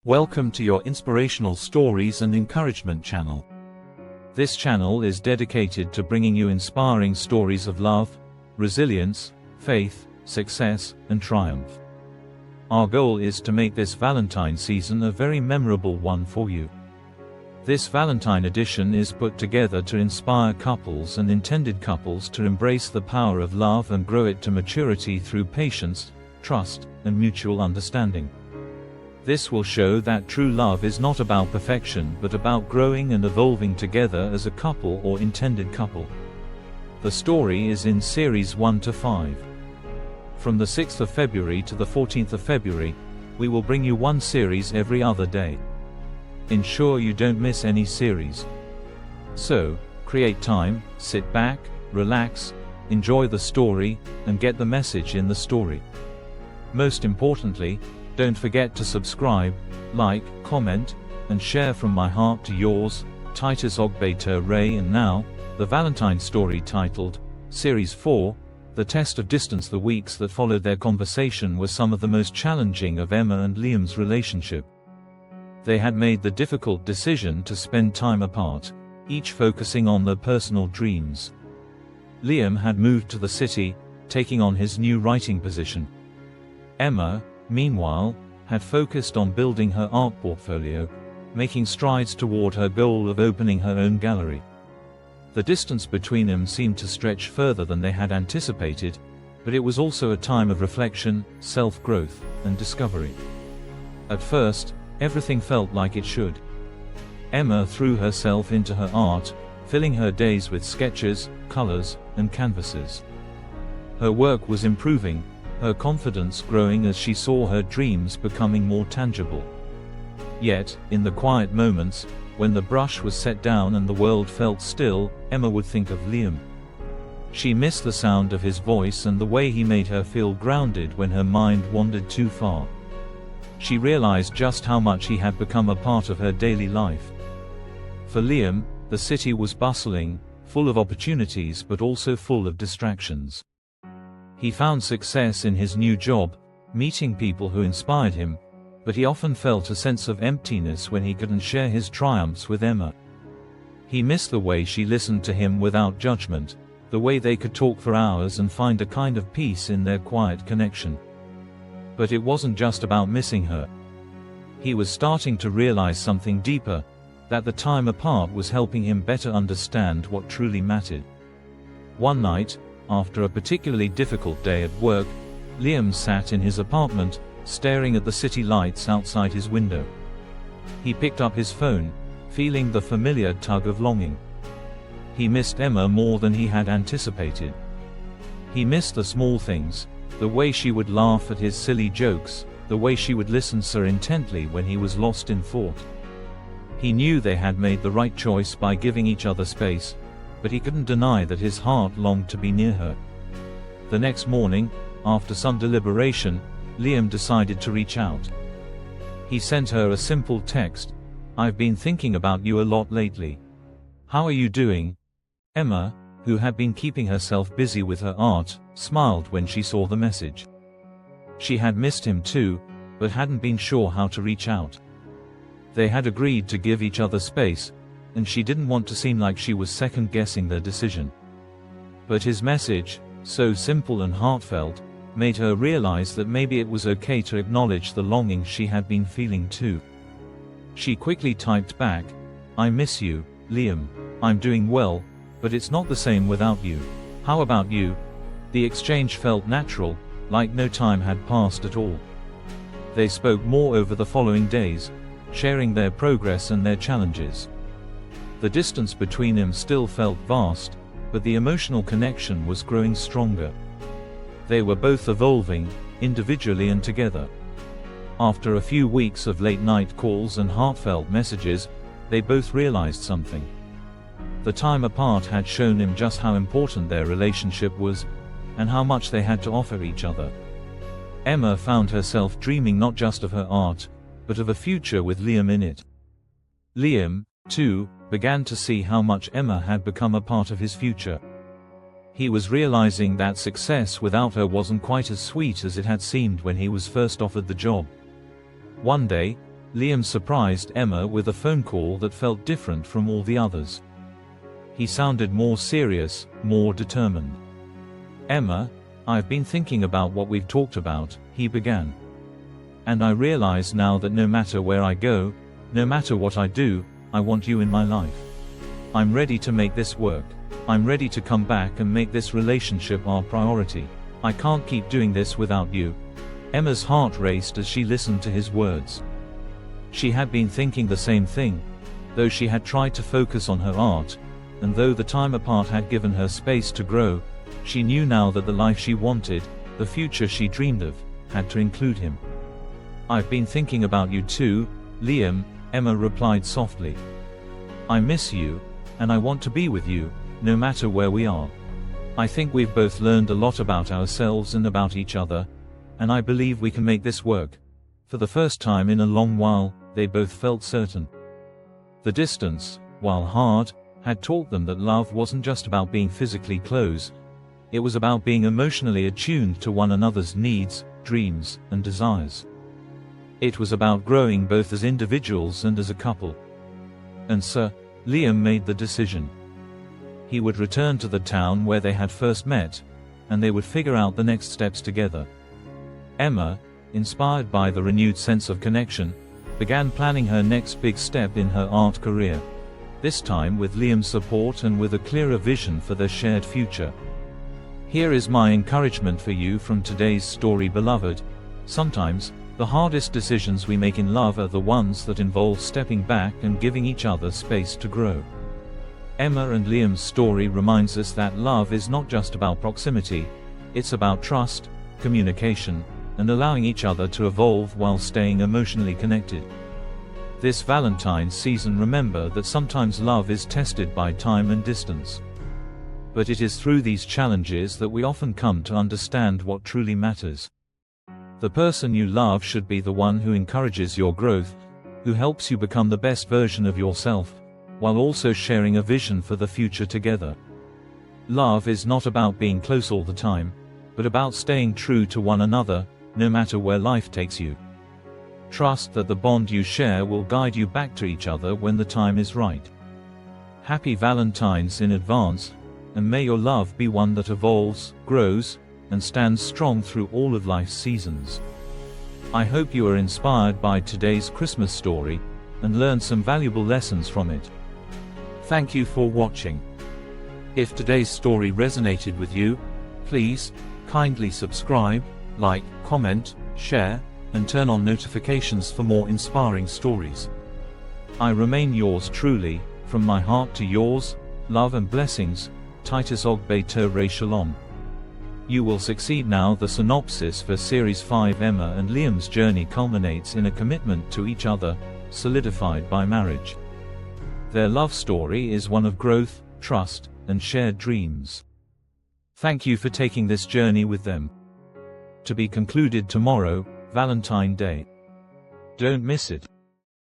Welcome to your inspirational stories and encouragement channel. This channel is dedicated to bringing you inspiring stories of love, resilience, faith, success, and triumph. Our goal is to make this Valentine season a very memorable one for you. This Valentine edition is put together to inspire couples and intended couples to embrace the power of love and grow it to maturity through patience, trust, and mutual understanding. This will show that true love is not about perfection but about growing and evolving together as a couple or intended couple. The story is in series 1 to 5. From the 6th of February to the 14th of February, we will bring you one series every other day. Ensure you don't miss any series. So, create time, sit back, relax, enjoy the story, and get the message in the story. Most importantly, don't forget to subscribe, like, comment, and share from my heart to yours, Titus Ogbeter Ray. And now, the Valentine story titled, Series 4, The Test of Distance. The weeks that followed their conversation were some of the most challenging of Emma and Liam's relationship. They had made the difficult decision to spend time apart, each focusing on their personal dreams. Liam had moved to the city, taking on his new writing position. Emma, meanwhile, had focused on building her art portfolio, making strides toward her goal of opening her own gallery. The distance between them seemed to stretch further than they had anticipated, but it was also a time of reflection, self-growth, and discovery. At first, everything felt like it should. Emma threw herself into her art, filling her days with sketches, colors, and canvases. Her work was improving, her confidence growing as she saw her dreams becoming more tangible. Yet, in the quiet moments, when the brush was set down and the world felt still, Emma would think of Liam. She missed the sound of his voice and the way he made her feel grounded when her mind wandered too far. She realized just how much he had become a part of her daily life. For Liam, the city was bustling, full of opportunities but also full of distractions. He found success in his new job, meeting people who inspired him, but he often felt a sense of emptiness when he couldn't share his triumphs with Emma. He missed the way she listened to him without judgment, the way they could talk for hours and find a kind of peace in their quiet connection. But it wasn't just about missing her. He was starting to realize something deeper, that the time apart was helping him better understand what truly mattered. One night, after a particularly difficult day at work, Liam sat in his apartment, staring at the city lights outside his window. He picked up his phone, feeling the familiar tug of longing. He missed Emma more than he had anticipated. He missed the small things, the way she would laugh at his silly jokes, the way she would listen so intently when he was lost in thought. He knew they had made the right choice by giving each other space, but he couldn't deny that his heart longed to be near her. The next morning, after some deliberation, Liam decided to reach out. He sent her a simple text, "I've been thinking about you a lot lately. How are you doing?" Emma, who had been keeping herself busy with her art, smiled when she saw the message. She had missed him too, but hadn't been sure how to reach out. They had agreed to give each other space, and she didn't want to seem like she was second-guessing their decision. But his message, so simple and heartfelt, made her realize that maybe it was okay to acknowledge the longing she had been feeling too. She quickly typed back, "I miss you, Liam. I'm doing well, but it's not the same without you. How about you?" The exchange felt natural, like no time had passed at all. They spoke more over the following days, sharing their progress and their challenges. The distance between them still felt vast, but the emotional connection was growing stronger. They were both evolving, individually and together. After a few weeks of late-night calls and heartfelt messages, they both realized something. The time apart had shown him just how important their relationship was, and how much they had to offer each other. Emma found herself dreaming not just of her art, but of a future with Liam in it. Liam, too, began to see how much Emma had become a part of his future. He was realizing that success without her wasn't quite as sweet as it had seemed when he was first offered the job. One day, Liam surprised Emma with a phone call that felt different from all the others. He sounded more serious, more determined. "Emma, I've been thinking about what we've talked about," he began. "And I realize now that no matter where I go, no matter what I do, I want you in my life. I'm ready to make this work. I'm ready to come back and make this relationship our priority. I can't keep doing this without you." Emma's heart raced as she listened to his words. She had been thinking the same thing, though she had tried to focus on her art, and though the time apart had given her space to grow, she knew now that the life she wanted, the future she dreamed of, had to include him. "I've been thinking about you too, Liam," Emma replied softly. "I miss you, and I want to be with you, no matter where we are. I think we've both learned a lot about ourselves and about each other, and I believe we can make this work." For the first time in a long while, they both felt certain. The distance, while hard, had taught them that love wasn't just about being physically close. It was about being emotionally attuned to one another's needs, dreams, and desires. It was about growing both as individuals and as a couple. And so, Liam made the decision. He would return to the town where they had first met, and they would figure out the next steps together. Emma, inspired by the renewed sense of connection, began planning her next big step in her art career. This time with Liam's support and with a clearer vision for their shared future. Here is my encouragement for you from today's story, beloved. Sometimes, the hardest decisions we make in love are the ones that involve stepping back and giving each other space to grow. Emma and Liam's story reminds us that love is not just about proximity, it's about trust, communication, and allowing each other to evolve while staying emotionally connected. This Valentine's season, remember that sometimes love is tested by time and distance. But it is through these challenges that we often come to understand what truly matters. The person you love should be the one who encourages your growth, who helps you become the best version of yourself, while also sharing a vision for the future together. Love is not about being close all the time, but about staying true to one another, no matter where life takes you. Trust that the bond you share will guide you back to each other when the time is right. Happy Valentine's in advance, and may your love be one that evolves, grows, and stands strong through all of life's seasons. I hope you are inspired by today's Christmas story, and learned some valuable lessons from it. Thank you for watching. If today's story resonated with you, please, kindly subscribe, like, comment, share, and turn on notifications for more inspiring stories. I remain yours truly, from my heart to yours, love and blessings, Titus Ogbe Re Shalom. You will succeed now. The synopsis for Series 5. Emma and Liam's journey culminates in a commitment to each other, solidified by marriage. Their love story is one of growth, trust, and shared dreams. Thank you for taking this journey with them. To be concluded tomorrow, Valentine's Day. Don't miss it.